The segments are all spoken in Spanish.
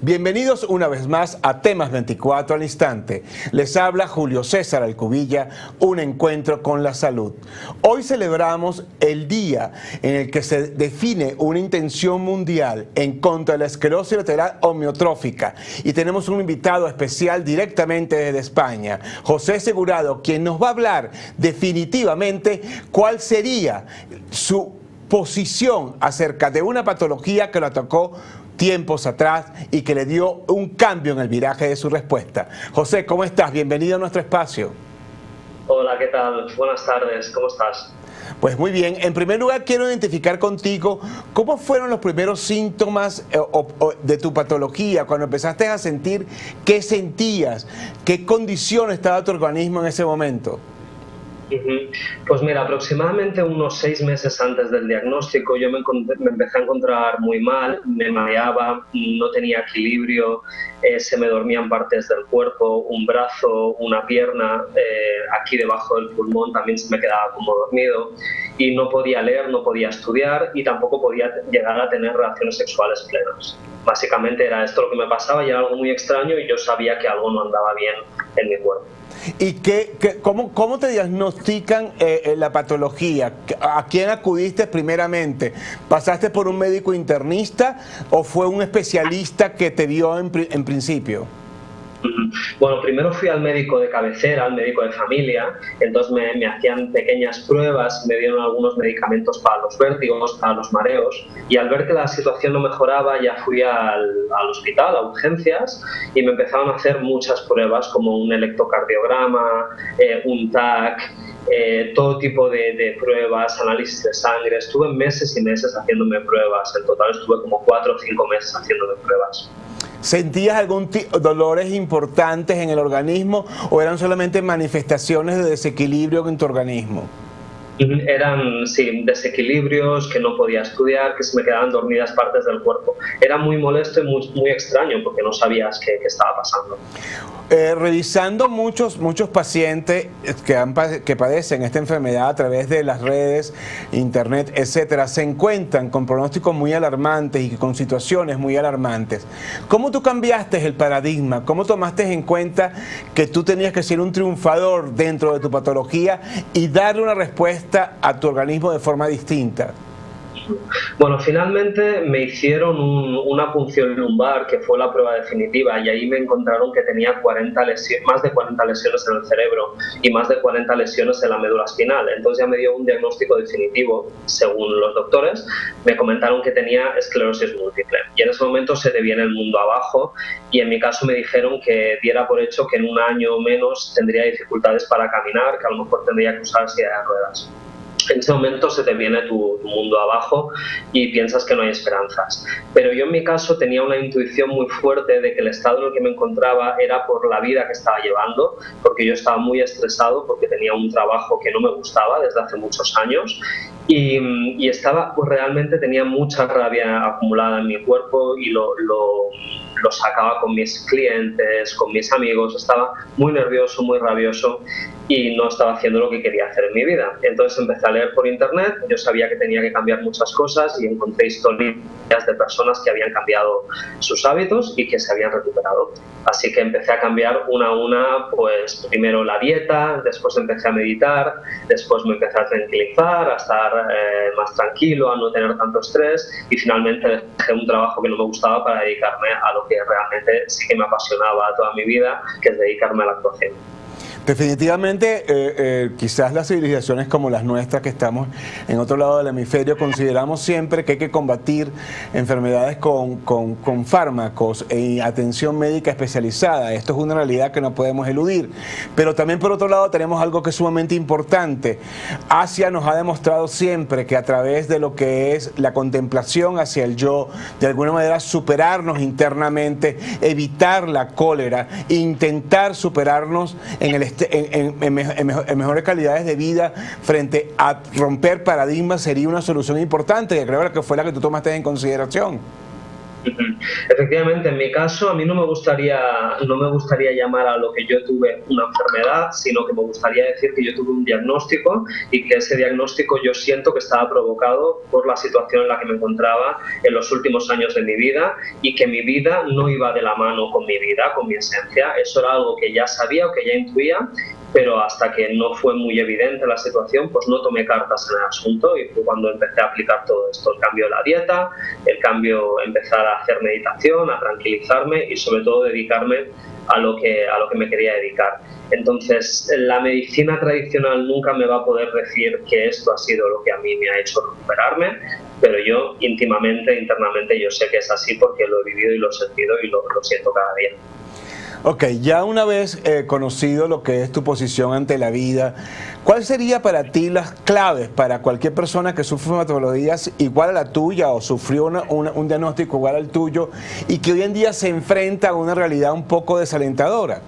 Bienvenidos una vez más a Temas 24 al Instante. Les habla Julio César Alcubilla, un encuentro con la salud. Hoy celebramos el día en el que se define una intención mundial en contra de la esclerosis lateral amiotrófica y tenemos un invitado especial directamente desde España, José Segurado, quien nos va a hablar definitivamente cuál sería su posición acerca de una patología que lo atacó tiempos atrás y que le dio un cambio en el viraje de su respuesta. José, ¿cómo estás? Bienvenido a nuestro espacio. Hola, ¿qué tal? Buenas tardes, ¿cómo estás? Pues muy bien. En primer lugar, quiero identificar contigo cómo fueron los primeros síntomas de tu patología, cuando empezaste a sentir, qué sentías, qué condición estaba tu organismo en ese momento. Pues mira, aproximadamente unos 6 meses antes del diagnóstico yo me empecé a encontrar muy mal, me mareaba, no tenía equilibrio, se me dormían partes del cuerpo, un brazo, una pierna, aquí debajo del pulmón también se me quedaba como dormido y no podía leer, no podía estudiar y tampoco podía llegar a tener relaciones sexuales plenas. Básicamente era esto lo que me pasaba y era algo muy extraño y yo sabía que algo no andaba bien en mi cuerpo. ¿Y cómo te diagnostican la patología? ¿A quién acudiste primeramente? ¿Pasaste por un médico internista o fue un especialista que te vio en principio? Bueno, primero fui al médico de cabecera, al médico de familia, entonces me hacían pequeñas pruebas, me dieron algunos medicamentos para los vértigos, para los mareos, y al ver que la situación no mejoraba ya fui al hospital, a urgencias, y me empezaron a hacer muchas pruebas como un electrocardiograma, un TAC, todo tipo de pruebas, análisis de sangre. Estuve meses y meses haciéndome pruebas, en total estuve como 4 o 5 meses haciéndome pruebas. ¿Sentías algún dolores importantes en el organismo o eran solamente manifestaciones de desequilibrio en tu organismo? Eran, sí, desequilibrios, que no podía estudiar, que se me quedaban dormidas partes del cuerpo. Era muy molesto y muy extraño porque no sabías qué estaba pasando. Revisando muchos pacientes que padecen esta enfermedad a través de las redes, internet, etcétera, se encuentran con pronósticos muy alarmantes y con situaciones muy alarmantes. ¿Cómo tú cambiaste el paradigma? ¿Cómo tomaste en cuenta que tú tenías que ser un triunfador dentro de tu patología y darle una respuesta a tu organismo de forma distinta? Bueno, finalmente me hicieron una punción lumbar, que fue la prueba definitiva, y ahí me encontraron que tenía más de 40 lesiones en el cerebro y más de 40 lesiones en la médula espinal. Entonces ya me dio un diagnóstico definitivo, según los doctores, me comentaron que tenía esclerosis múltiple. Y en ese momento se te viene el mundo abajo, y en mi caso me dijeron que diera por hecho que en un año o menos tendría dificultades para caminar, que a lo mejor tendría que usar silla de ruedas. En ese momento se te viene tu mundo abajo y piensas que no hay esperanzas. Pero yo en mi caso tenía una intuición muy fuerte de que el estado en el que me encontraba era por la vida que estaba llevando, porque yo estaba muy estresado, porque tenía un trabajo que no me gustaba desde hace muchos años y estaba, pues realmente tenía mucha rabia acumulada en mi cuerpo y lo sacaba con mis clientes, con mis amigos. Estaba muy nervioso, muy rabioso y no estaba haciendo lo que quería hacer en mi vida. Entonces empecé a leer por internet, yo sabía que tenía que cambiar muchas cosas y encontré historias de personas que habían cambiado sus hábitos y que se habían recuperado. Así que empecé a cambiar una a una, pues primero la dieta, después empecé a meditar, después me empecé a tranquilizar, a estar más tranquilo, a no tener tanto estrés y finalmente dejé un trabajo que no me gustaba para dedicarme a lo que realmente sí que me apasionaba toda mi vida, que es dedicarme a la actuación. Definitivamente, quizás las civilizaciones como las nuestras, que estamos en otro lado del hemisferio, consideramos siempre que hay que combatir enfermedades con fármacos y atención médica especializada. Esto es una realidad que no podemos eludir. Pero también, por otro lado, tenemos algo que es sumamente importante. Asia nos ha demostrado siempre que a través de lo que es la contemplación hacia el yo, de alguna manera superarnos internamente, evitar la cólera, intentar superarnos en mejores calidades de vida frente a romper paradigmas sería una solución importante, que creo que fue la que tú tomaste en consideración. Ujú. Efectivamente, en mi caso, a mí no me gustaría llamar a lo que yo tuve una enfermedad, sino que me gustaría decir que yo tuve un diagnóstico y que ese diagnóstico yo siento que estaba provocado por la situación en la que me encontraba en los últimos años de mi vida y que mi vida no iba de la mano con mi vida, con mi esencia. Eso era algo que ya sabía o que ya intuía, pero hasta que no fue muy evidente la situación, pues no tomé cartas en el asunto y fue cuando empecé a aplicar todo esto, el cambio de la dieta, el cambio, empezar a hacer meditación, a tranquilizarme y sobre todo dedicarme a lo que me quería dedicar. Entonces, la medicina tradicional nunca me va a poder decir que esto ha sido lo que a mí me ha hecho recuperarme, pero yo íntimamente, internamente, yo sé que es así porque lo he vivido y lo he sentido y lo siento cada día. Ok, ya una vez conocido lo que es tu posición ante la vida, ¿cuál sería para ti las claves para cualquier persona que sufre una patología igual a la tuya o sufrió un diagnóstico igual al tuyo y que hoy en día se enfrenta a una realidad un poco desalentadora?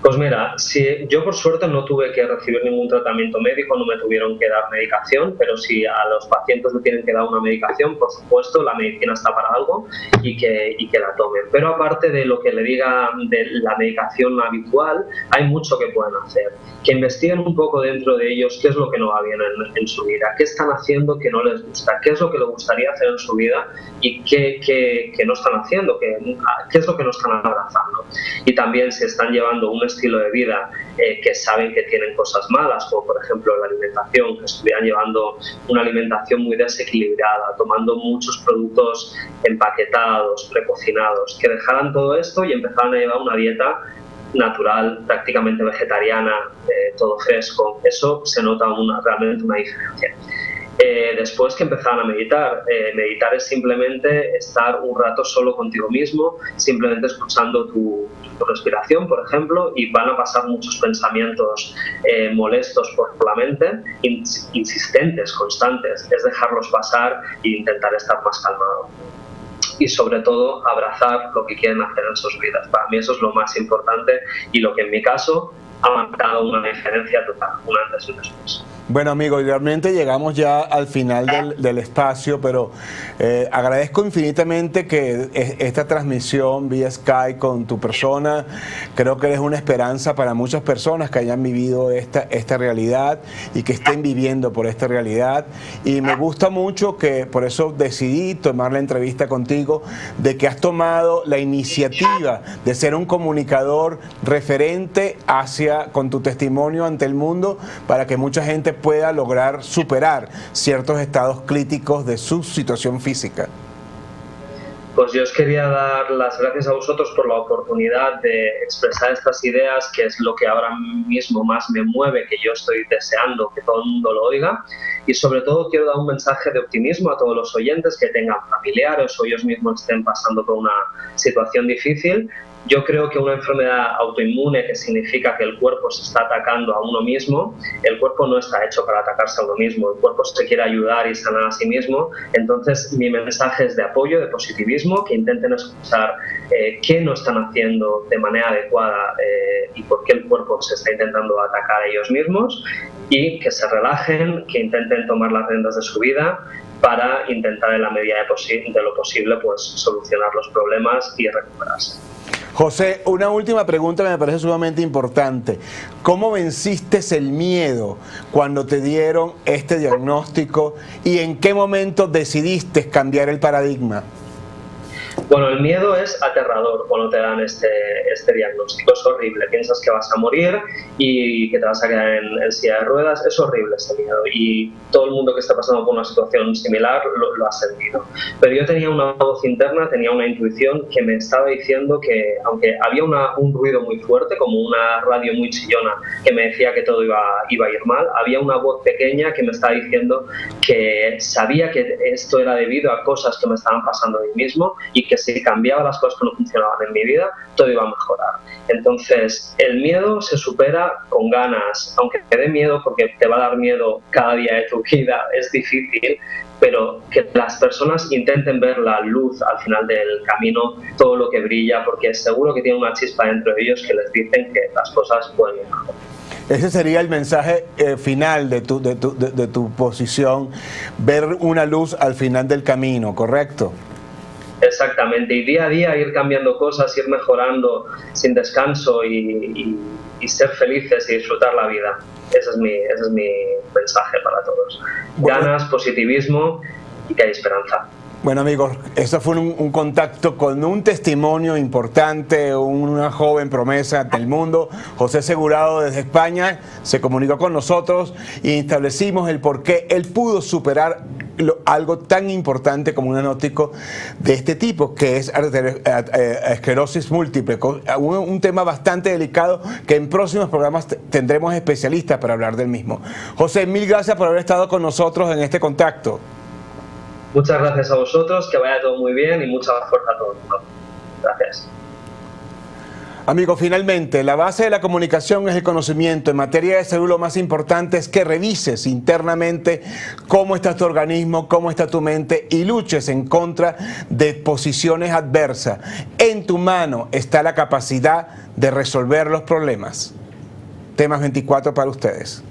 Pues mira, si yo por suerte no tuve que recibir ningún tratamiento médico, no me tuvieron que dar medicación, pero si a los pacientes le tienen que dar una medicación, por supuesto, la medicina está para algo y que la tomen. Pero aparte de lo que le diga de la medicación habitual, hay mucho que pueden hacer. Que investiguen un poco dentro de ellos qué es lo que no va bien en su vida, qué están haciendo que no les gusta, qué es lo que les gustaría hacer en su vida y qué no están haciendo, qué es lo que no están abrazando. Y también si están llevando un estilo de vida que saben que tienen cosas malas, como por ejemplo la alimentación, que estuvieran llevando una alimentación muy desequilibrada, tomando muchos productos empaquetados, precocinados, que dejaran todo esto y empezaran a llevar una dieta natural, prácticamente vegetariana, todo fresco. Eso se nota realmente una diferencia. Después que empezaran a meditar. Meditar es simplemente estar un rato solo contigo mismo, simplemente escuchando tu respiración, por ejemplo, y van a pasar muchos pensamientos molestos por la mente, insistentes, constantes. Es dejarlos pasar e intentar estar más calmado. Y sobre todo abrazar lo que quieren hacer en sus vidas. Para mí eso es lo más importante y lo que en mi caso ha marcado una diferencia total, un antes y un después. Bueno, amigos, realmente llegamos ya al final del espacio, pero agradezco infinitamente que esta transmisión vía Skype con tu persona, creo que eres una esperanza para muchas personas que hayan vivido esta realidad y que estén viviendo por esta realidad. Y me gusta mucho que, por eso decidí tomar la entrevista contigo, de que has tomado la iniciativa de ser un comunicador referente con tu testimonio ante el mundo para que mucha gente pueda lograr superar ciertos estados críticos de su situación física. Pues yo os quería dar las gracias a vosotros por la oportunidad de expresar estas ideas, que es lo que ahora mismo más me mueve, que yo estoy deseando que todo el mundo lo oiga. Y sobre todo quiero dar un mensaje de optimismo a todos los oyentes que tengan familiares o ellos mismos estén pasando por una situación difícil. Yo creo que una enfermedad autoinmune, que significa que el cuerpo se está atacando a uno mismo, el cuerpo no está hecho para atacarse a uno mismo, el cuerpo se quiere ayudar y sanar a sí mismo. Entonces mi mensaje es de apoyo, de positivismo, que intenten escuchar qué no están haciendo de manera adecuada y por qué el cuerpo se está intentando atacar a ellos mismos, y que se relajen, que intenten tomar las riendas de su vida para intentar en la medida de lo posible pues solucionar los problemas y recuperarse. José, una última pregunta que me parece sumamente importante. ¿Cómo venciste el miedo cuando te dieron este diagnóstico y en qué momento decidiste cambiar el paradigma? Bueno, el miedo es aterrador cuando te dan este diagnóstico, es horrible, piensas que vas a morir y que te vas a quedar en silla de ruedas, es horrible ese miedo y todo el mundo que está pasando por una situación similar lo ha sentido. Pero yo tenía una voz interna, tenía una intuición que me estaba diciendo que, aunque había un ruido muy fuerte, como una radio muy chillona que me decía que todo iba a ir mal, había una voz pequeña que me estaba diciendo que sabía que esto era debido a cosas que me estaban pasando a mí mismo y que si cambiaba las cosas que no funcionaban en mi vida, todo iba a mejorar. Entonces, el miedo se supera con ganas, aunque te dé miedo, porque te va a dar miedo cada día de tu vida, es difícil, pero que las personas intenten ver la luz al final del camino, todo lo que brilla, porque seguro que tiene una chispa dentro de ellos que les dicen que las cosas pueden ir mejor. Ese sería el mensaje final de tu posición, ver una luz al final del camino, ¿correcto? Exactamente, y día a día ir cambiando cosas, ir mejorando sin descanso y ser felices y disfrutar la vida. Ese es mi mensaje para todos. Ganas, positivismo y que hay esperanza. Bueno, amigos, eso fue un contacto con un testimonio importante, una joven promesa del mundo. José Segurado, desde España, se comunicó con nosotros y establecimos el por qué él pudo superar algo tan importante como un diagnóstico de este tipo, que es esclerosis múltiple, un tema bastante delicado que en próximos programas tendremos especialistas para hablar del mismo. José, mil gracias por haber estado con nosotros en este contacto. Muchas gracias a vosotros, que vaya todo muy bien y mucha fuerza a todo el mundo. Gracias. Amigos, finalmente, la base de la comunicación es el conocimiento. En materia de salud, lo más importante es que revises internamente cómo está tu organismo, cómo está tu mente y luches en contra de posiciones adversas. En tu mano está la capacidad de resolver los problemas. Temas 24 para ustedes.